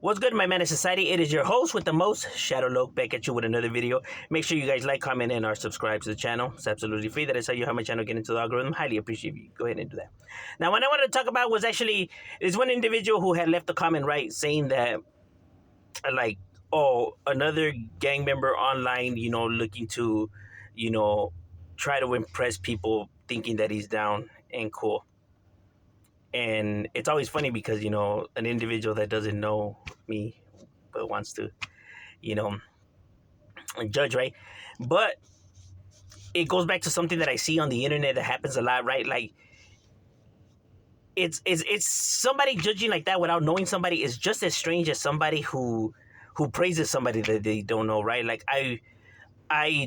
What's good, my man of society? It is your host with the most, Shadow Loke, back at you with another video. Make sure you guys like, comment, and or subscribe to the channel. It's absolutely free. That is how you help my channel get into the algorithm. Highly appreciate you. Go ahead and do that. Now, what I wanted to talk about was actually, there's one individual who had left a comment, right, saying that, like, oh, another gang member online, looking to, you know, try to impress people, thinking that he's down and cool. And it's always funny because, an individual that doesn't know me but wants to, you know, judge, right? But it goes back to something that I see on the internet that happens a lot, right? Like it's somebody judging like that without knowing somebody is just as strange as somebody who praises somebody that they don't know, right? Like I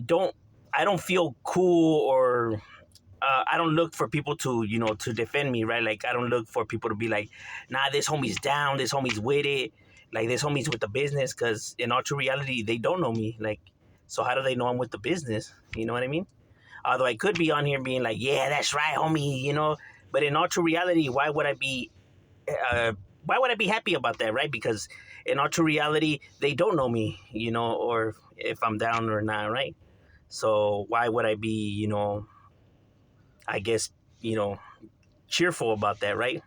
don't I don't feel cool or I don't look for people to, to defend me, right? Like, I don't look for people to be like, nah, this homie's down, this homie's with it, like, this homie's with the business, because in all true reality, they don't know me. Like, so how do they know I'm with the business? You know what I mean? Although I could be on here being like, yeah, that's right, homie, but in all true reality, uh, why would I be happy about that, right? Because in all true reality, they don't know me, or if I'm down or not, right? So why would I be, I guess, you know, cheerful about that, right?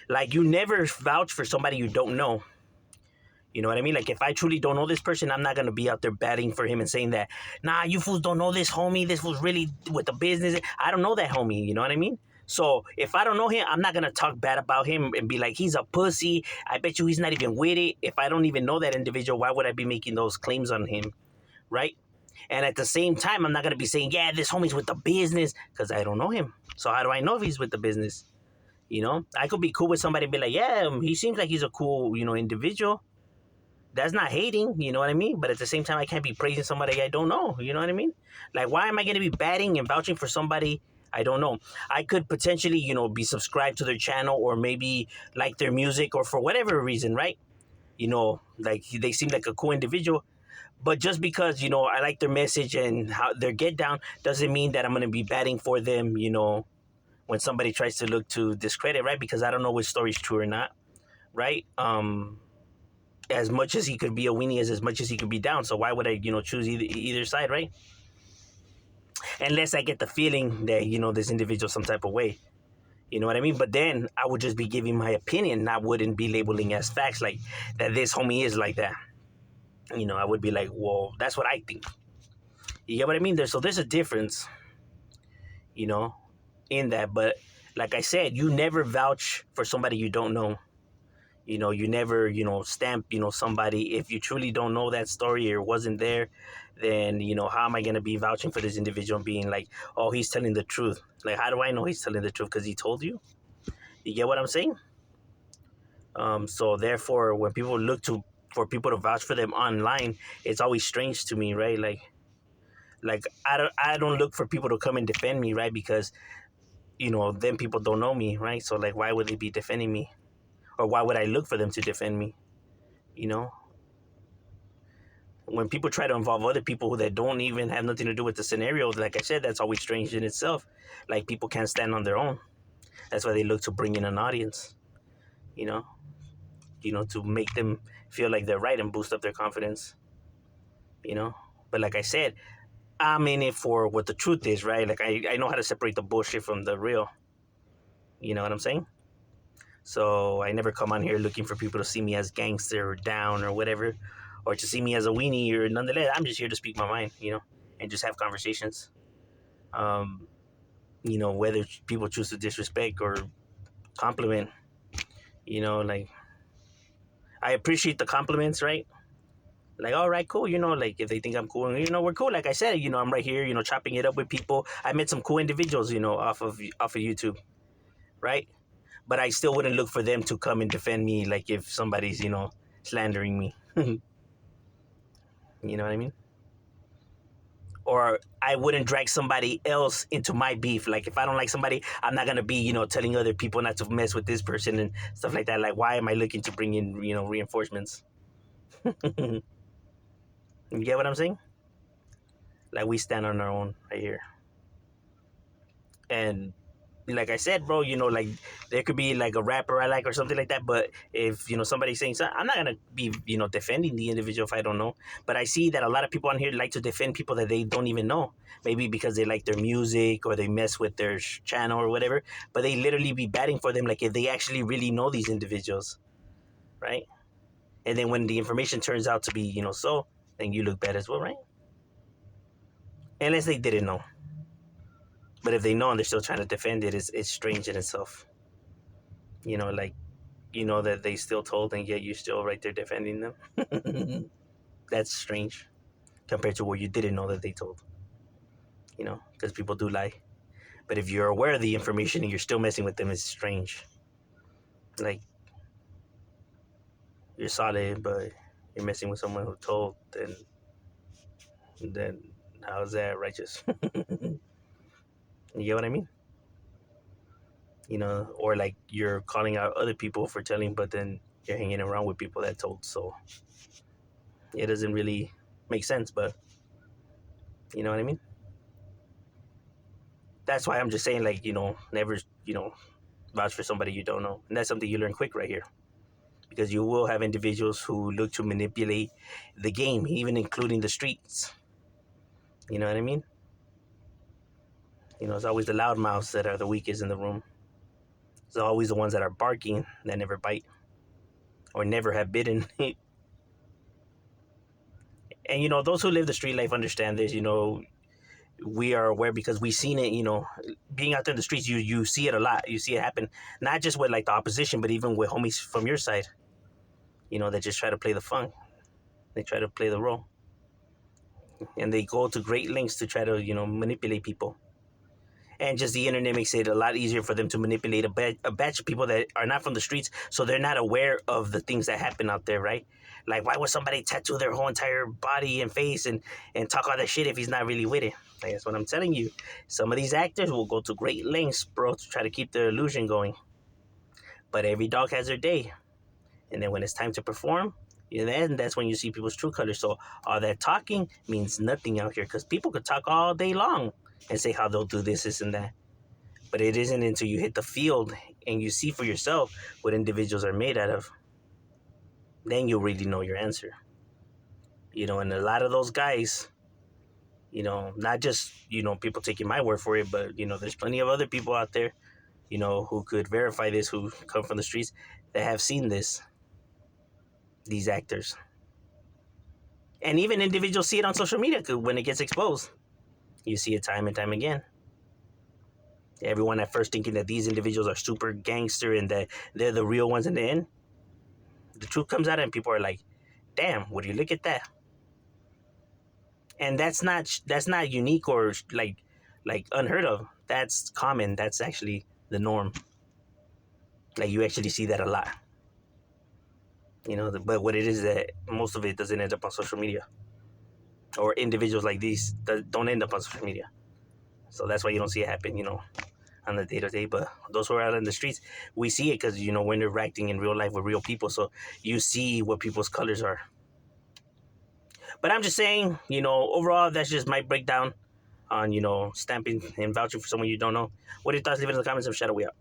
Like, you never vouch for somebody you don't know. You know what I mean? Like, if I truly don't know this person, I'm not gonna be out there batting for him and saying that, nah, you fools don't know this homie. This was really with the business. I don't know that homie. You know what I mean? So if I don't know him, I'm not gonna talk bad about him and be like, he's a pussy. I bet you he's not even with it. If I don't even know that individual, why would I be making those claims on him, right? And at the same time, I'm not gonna be saying, yeah, this homie's with the business, because I don't know him. So how do I know if he's with the business? I could be cool with somebody and be like, yeah, he seems like he's a cool, individual. That's not hating, you know what I mean? But at the same time, I can't be praising somebody I don't know, you know what I mean? Like, why am I going to be batting and vouching for somebody I don't know? I could potentially, be subscribed to their channel or maybe like their music or for whatever reason, right? Like they seem like a cool individual. But just because, I like their message and how their get down doesn't mean that I'm going to be batting for them, when somebody tries to look to discredit, right? Because I don't know which story's true or not, right? As much as he could be a weenie as much as he could be down. So why would I, choose either side, right? Unless I get the feeling that, this individual some type of way. You know what I mean? But then I would just be giving my opinion. I wouldn't be labeling as facts like that this homie is like that. I would be like, well, that's what I think. You get what I mean? There's a difference, you know, in that. But like I said, you never vouch for somebody you don't know. You never, stamp, somebody. If you truly don't know that story or wasn't there, then, how am I going to be vouching for this individual and being like, oh, he's telling the truth? Like, how do I know he's telling the truth? Because he told you? You get what I'm saying? So therefore, when people look for people to vouch for them online, it's always strange to me, right? Like I don't look for people to come and defend me, right? Because, then people don't know me, right? So, like, why would they be defending me? Or why would I look for them to defend me? You know, when people try to involve other people who that don't even have nothing to do with the scenario, like I said, that's always strange in itself. Like, people can't stand on their own. That's why they look to bring in an audience, you know, to make them feel like they're right and boost up their confidence, you know. But like I said, I'm in it for what the truth is, right? Like, I know how to separate the bullshit from the real. You know what I'm saying? So I never come on here looking for people to see me as gangster or down or whatever, or to see me as a weenie or nonetheless. I'm just here to speak my mind, and just have conversations. Um, whether people choose to disrespect or compliment, like, I appreciate the compliments, right? Like, all right, cool, like, if they think I'm cool, we're cool. Like I said, I'm right here, chopping it up with people. I met some cool individuals, off of YouTube, right? But I still wouldn't look for them to come and defend me, like, if somebody's, slandering me. You know what I mean? Or I wouldn't drag somebody else into my beef. Like, if I don't like somebody, I'm not gonna be, telling other people not to mess with this person and stuff like that. Like, why am I looking to bring in, reinforcements? You get what I'm saying? Like, we stand on our own right here. And like I said, bro, like there could be like a rapper I like or something like that. But if somebody's saying something, I'm not gonna be defending the individual if I don't know. But I see that a lot of people on here like to defend people that they don't even know. Maybe because they like their music or they mess with their channel or whatever. But they literally be batting for them like if they actually really know these individuals, right? And then when the information turns out to be so, then you look bad as well, right? Unless they didn't know. But if they know and they're still trying to defend it, it's strange in itself. Like that they still told and yet you're still right there defending them. That's strange compared to where you didn't know that they told. Because people do lie. But if you're aware of the information and you're still messing with them, it's strange. Like you're solid, but you're messing with someone who told. Then how is that righteous? You get what I mean? Or like you're calling out other people for telling, but then you're hanging around with people that told. So it doesn't really make sense, but you know what I mean? That's why I'm just saying, like, never, vouch for somebody you don't know. And that's something you learn quick right here. Because you will have individuals who look to manipulate the game, even including the streets. You know what I mean? It's always the loudmouths that are the weakest in the room. It's always the ones that are barking that never bite or never have bitten. And, those who live the street life understand this. We are aware because we've seen it, being out there in the streets, you see it a lot. You see it happen, not just with like the opposition, but even with homies from your side, that just try to play the fun. They try to play the role. And they go to great lengths to try to, manipulate people. And just the internet makes it a lot easier for them to manipulate a batch of people that are not from the streets, so they're not aware of the things that happen out there, right? Like, why would somebody tattoo their whole entire body and face and talk all that shit if he's not really with it? Like, that's what I'm telling you. Some of these actors will go to great lengths, bro, to try to keep their illusion going. But every dog has their day. And then when it's time to perform, then that's when you see people's true colors. So all that talking means nothing out here because people could talk all day long and say how they'll do this, and that. But it isn't until you hit the field and you see for yourself what individuals are made out of. Then you'll really know your answer. And a lot of those guys, not just, people taking my word for it, but, there's plenty of other people out there, who could verify this, who come from the streets that have seen this, these actors. And even individuals see it on social media when it gets exposed. You see it time and time again. Everyone at first thinking that these individuals are super gangster and that they're the real ones in the end. The truth comes out and people are like, damn, would you look at that? And that's not unique or like unheard of. That's common. That's actually the norm. Like you actually see that a lot. But what it is that most of it doesn't end up on social media. Or individuals like these that don't end up on social media. So that's why you don't see it happen, on the day-to-day. But those who are out in the streets, we see it because, we're interacting in real life with real people. So you see what people's colors are. But I'm just saying, overall, that's just my breakdown on, stamping and vouching for someone you don't know. What are your thoughts? Leave it in the comments. I'm Shadow. We out.